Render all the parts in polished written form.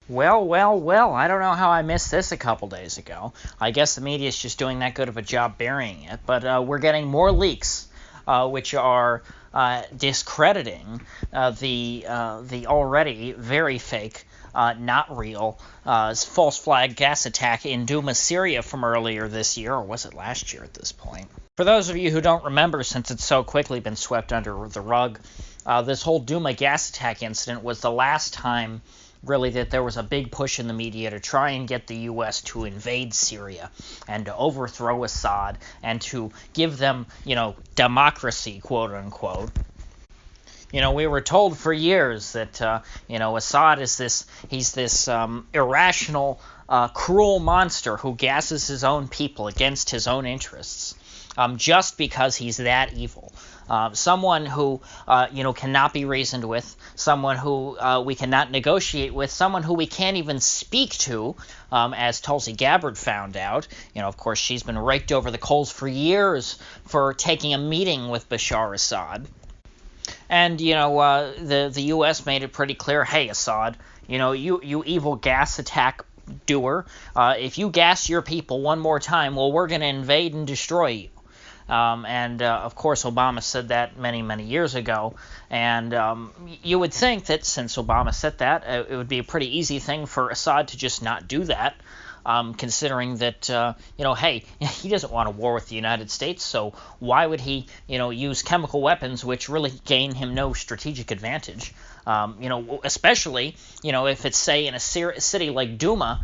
Well, well, well, I don't know how I missed this a couple days ago. I guess the media's just doing that good of a job burying it, but we're getting more leaks, which are discrediting the already very fake, not real, false flag gas attack in Douma, Syria from earlier this year, or was it last year at this point? For those of you who don't remember, since it's so quickly been swept under the rug, this whole Douma gas attack incident was the last time really that there was a big push in the media to try and get the U.S. to invade Syria and to overthrow Assad and to give them, democracy, quote unquote. We were told for years that, Assad is this irrational, cruel monster who gasses his own people against his own interests, just because he's that evil. Someone who, cannot be reasoned with, someone who we cannot negotiate with, someone who we can't even speak to, as Tulsi Gabbard found out. Of course, she's been raked over the coals for years for taking a meeting with Bashar Assad. And, the U.S. made it pretty clear, hey, Assad, you evil gas attack doer, if you gas your people one more time, well, we're going to invade and destroy you. Of course, Obama said that many, many years ago. And you would think that since Obama said that, it would be a pretty easy thing for Assad to just not do that, considering that, hey, he doesn't want a war with the United States, so why would he, use chemical weapons which really gain him no strategic advantage? Especially, if it's, say, in a city like Douma,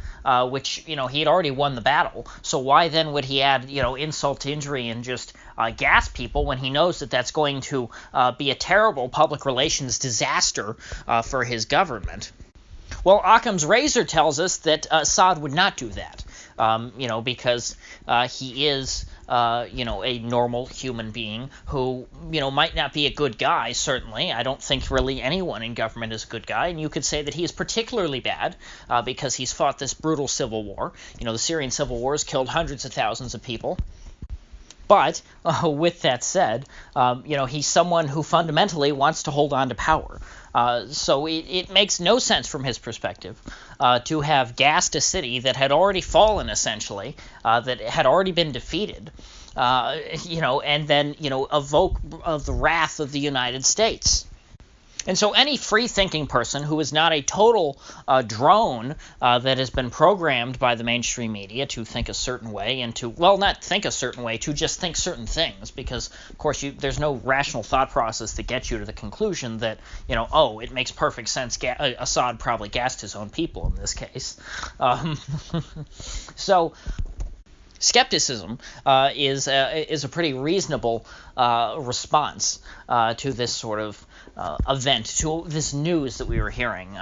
which, he had already won the battle. So why then would he add, insult to injury and just gas people when he knows that that's going to be a terrible public relations disaster for his government? Well, Occam's razor tells us that Assad would not do that, because he is, a normal human being who, might not be a good guy, certainly. I don't think really anyone in government is a good guy, and you could say that he is particularly bad because he's fought this brutal civil war. The Syrian civil war has killed hundreds of thousands of people. But with that said, he's someone who fundamentally wants to hold on to power. So it makes no sense from his perspective to have gassed a city that had already fallen, essentially, that had already been defeated, and then, evoke the wrath of the United States. And so any free-thinking person who is not a total drone that has been programmed by the mainstream media to think a certain way and to, well, not think a certain way, to just think certain things, because, of course, there's no rational thought process that gets you to the conclusion that, it makes perfect sense, Assad probably gassed his own people in this case. So skepticism is a pretty reasonable response to this sort of event, to this news that we were hearing,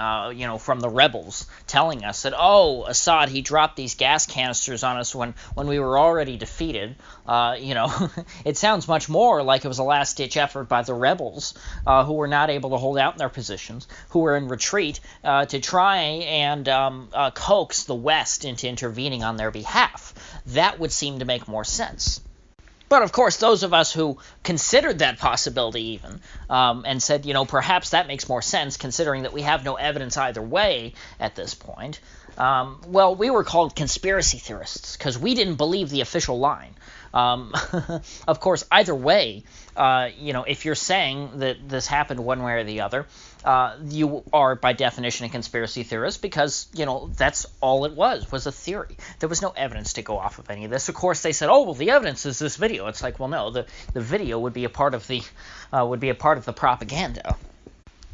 from the rebels telling us that, Assad, he dropped these gas canisters on us when we were already defeated. It sounds much more like it was a last-ditch effort by the rebels who were not able to hold out in their positions, who were in retreat to try and coax the West into intervening on their behalf. That would seem to make more sense. But, of course, those of us who considered that possibility even and said, perhaps that makes more sense considering that we have no evidence either way at this point, we were called conspiracy theorists because we didn't believe the official line. Of course, either way, if you're saying that this happened one way or the other, you are, by definition, a conspiracy theorist because, that's all it was a theory. There was no evidence to go off of any of this. Of course, they said, the evidence is this video. It's like, well, no, the video would be a part of the propaganda.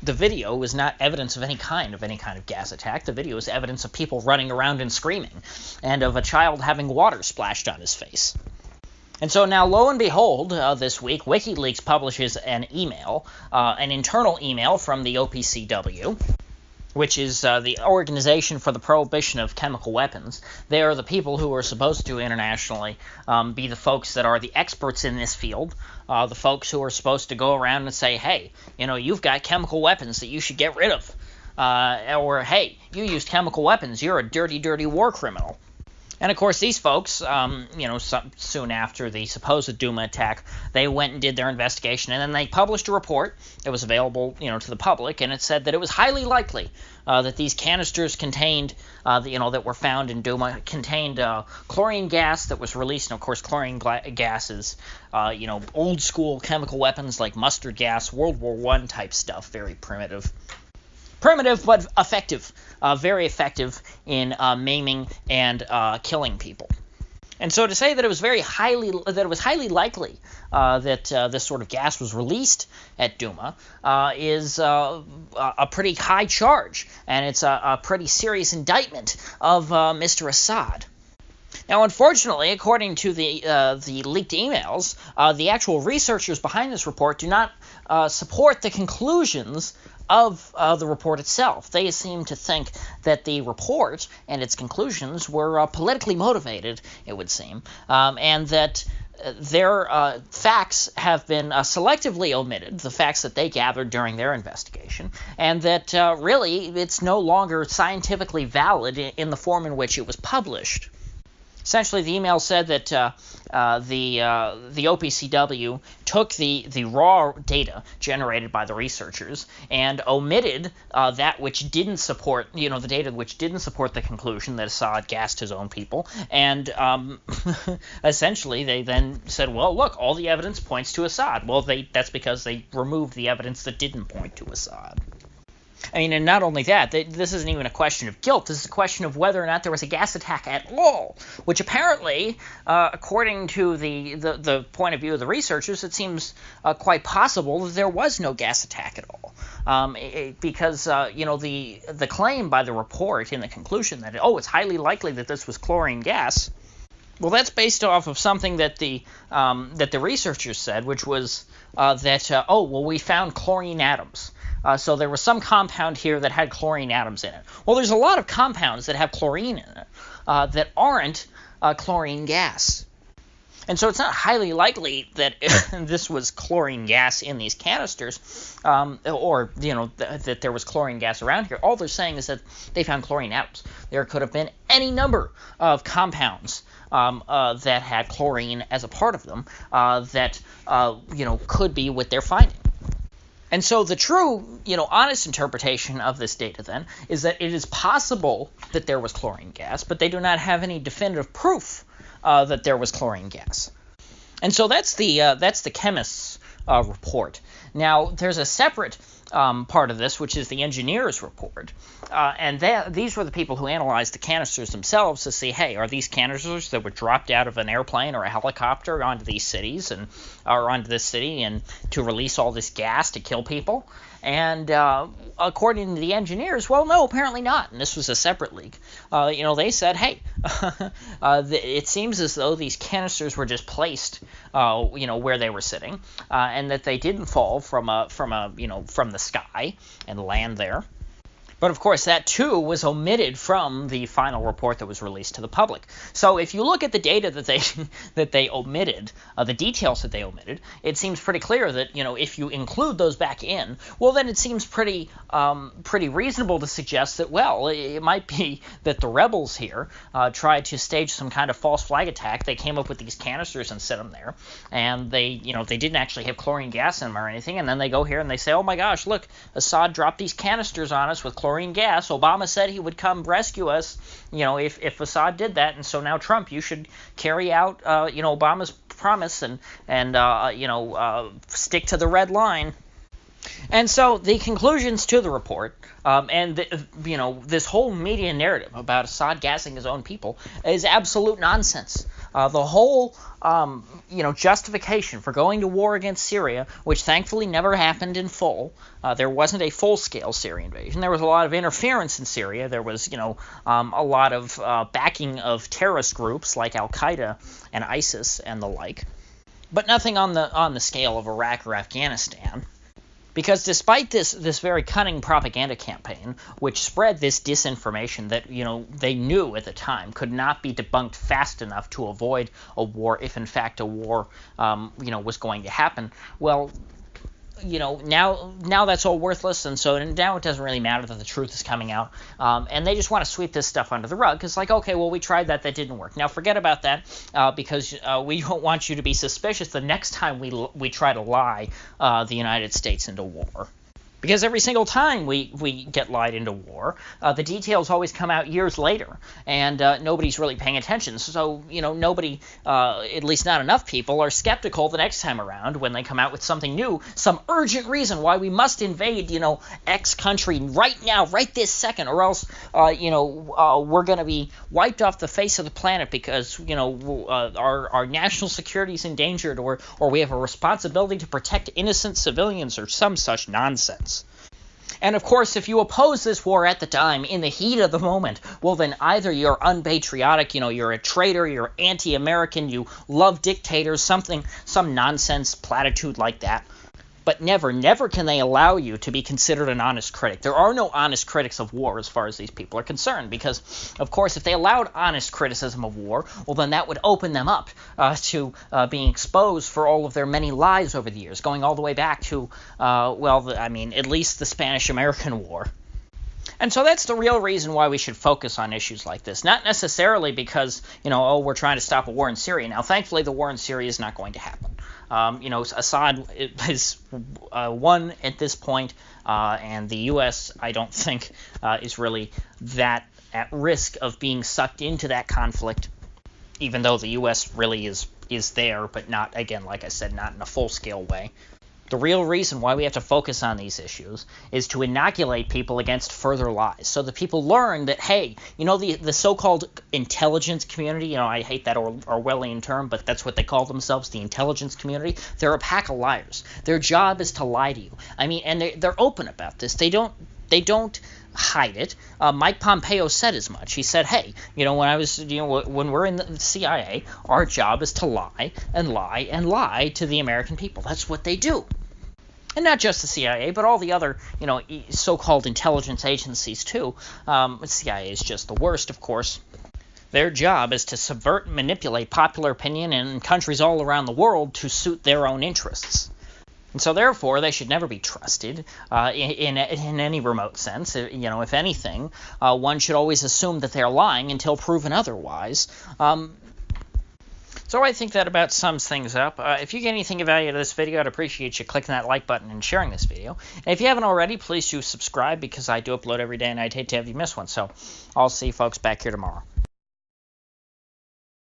The video was not evidence of any kind of gas attack. The video is evidence of people running around and screaming, and of a child having water splashed on his face. And so now, lo and behold, this week, Wikileaks publishes an email, an internal email from the OPCW, which is the Organization for the Prohibition of Chemical Weapons. They are the people who are supposed to internationally be the folks that are the experts in this field, the folks who are supposed to go around and say, hey, you've got chemical weapons that you should get rid of. Or, hey, you used chemical weapons, you're a dirty, dirty war criminal. And of course, these folks, soon after the supposed Douma attack, they went and did their investigation, and then they published a report that was available, to the public, and it said that it was highly likely that these canisters contained, that were found in Douma, contained chlorine gas that was released. And of course, chlorine gas is, old school chemical weapons like mustard gas, World War I type stuff, very primitive. Primitive but effective, very effective in maiming and killing people. And so to say that it was highly likely that this sort of gas was released at Douma is a pretty high charge, and it's a pretty serious indictment of Mr. Assad. Now, unfortunately, according to the leaked emails, the actual researchers behind this report do not support the conclusions of the report itself. They seem to think that the report and its conclusions were politically motivated, it would seem, and that their facts have been selectively omitted, the facts that they gathered during their investigation, and that really it's no longer scientifically valid in the form in which it was published. Essentially, the email said that the OPCW took the raw data generated by the researchers and omitted that which didn't support, the data which didn't support the conclusion that Assad gassed his own people. And essentially, they then said, well, look, all the evidence points to Assad. Well, that's because they removed the evidence that didn't point to Assad. I mean, and not only that, this isn't even a question of guilt. This is a question of whether or not there was a gas attack at all, which apparently, according to the point of view of the researchers, it seems quite possible that there was no gas attack at all. Because, the claim by the report in the conclusion that, it's highly likely that this was chlorine gas, well, that's based off of something that the researchers said, which was we found chlorine atoms. So there was some compound here that had chlorine atoms in it. Well, there's a lot of compounds that have chlorine in it that aren't chlorine gas. And so it's not highly likely that this was chlorine gas in these canisters, that there was chlorine gas around here. All they're saying is that they found chlorine atoms. There could have been any number of compounds that had chlorine as a part of them that could be what they're finding. And so the true, honest interpretation of this data then is that it is possible that there was chlorine gas, but they do not have any definitive proof that there was chlorine gas. And so that's the chemist's report. Now, there's a separate part of this, which is the engineer's report. And these were the people who analyzed the canisters themselves to see, hey, are these canisters that were dropped out of an airplane or a helicopter onto these cities or onto this city and to release all this gas to kill people? And according to the engineers, well, no, apparently not. And this was a separate leak. They said, hey, it seems as though these canisters were just placed, where they were sitting, and that they didn't fall from the sky and land there. But of course, that too was omitted from the final report that was released to the public. So if you look at the data that they omitted, the details that they omitted, it seems pretty clear that if you include those back in, well, then it seems pretty reasonable to suggest that it might be that the rebels here tried to stage some kind of false flag attack. They came up with these canisters and set them there, and they didn't actually have chlorine gas in them or anything. And then they go here and they say, oh my gosh, look, Assad dropped these canisters on us with chlorine gas. Obama said he would come rescue us, if Assad did that, and so now Trump, you should carry out, Obama's promise and stick to the red line. And so the conclusions to the report, this whole media narrative about Assad gassing his own people is absolute nonsense. The whole, justification for going to war against Syria, which thankfully never happened in full. There wasn't a full-scale Syrian invasion. There was a lot of interference in Syria. There was, a lot of backing of terrorist groups like Al-Qaeda and ISIS and the like, but nothing on the scale of Iraq or Afghanistan. Because despite this very cunning propaganda campaign, which spread this disinformation that, they knew at the time could not be debunked fast enough to avoid a war if, in fact, a war, was going to happen, well, now that's all worthless, and so now it doesn't really matter that the truth is coming out, and they just want to sweep this stuff under the rug. It's like, okay, well, we tried that didn't work. Now forget about that, because we don't want you to be suspicious the next time we try to lie the United States into war. Because every single time we get lied into war, the details always come out years later, and nobody's really paying attention. So, nobody, at least not enough people, are skeptical the next time around when they come out with something new, some urgent reason why we must invade, X country right now, right this second, or else, we're going to be wiped off the face of the planet because, our national security is endangered, or we have a responsibility to protect innocent civilians, or some such nonsense. And of course, if you oppose this war at the time, in the heat of the moment, well then either you're unpatriotic, you're a traitor, you're anti-American, you love dictators, some nonsense platitude like that. But never can they allow you to be considered an honest critic. There are no honest critics of war as far as these people are concerned, because, of course, if they allowed honest criticism of war, well, then that would open them up to being exposed for all of their many lies over the years, going all the way back to, at least the Spanish-American War. And so that's the real reason why we should focus on issues like this. Not necessarily because, we're trying to stop a war in Syria. Now, thankfully, the war in Syria is not going to happen. Assad is won at this point, and the U.S., I don't think, is really that at risk of being sucked into that conflict, even though the U.S. really is there, but not, again, like I said, not in a full-scale way. The real reason why we have to focus on these issues is to inoculate people against further lies, so that people learn that, hey, the so-called intelligence community, I hate that Orwellian term, but that's what they call themselves, the intelligence community. They're a pack of liars. Their job is to lie to you. And they're open about this. They don't hide it. Mike Pompeo said as much. He said, hey, when we're in the CIA, our job is to lie and lie and lie to the American people. That's what they do. And not just the CIA, but all the other, so-called intelligence agencies too. The CIA is just the worst, of course. Their job is to subvert and manipulate popular opinion in countries all around the world to suit their own interests. And so, therefore, they should never be trusted in any remote sense. If anything, one should always assume that they're lying until proven otherwise. So I think that about sums things up. If you get anything of value out of this video, I'd appreciate you clicking that like button and sharing this video. And if you haven't already, please do subscribe, because I do upload every day and I'd hate to have you miss one. So I'll see you folks back here tomorrow.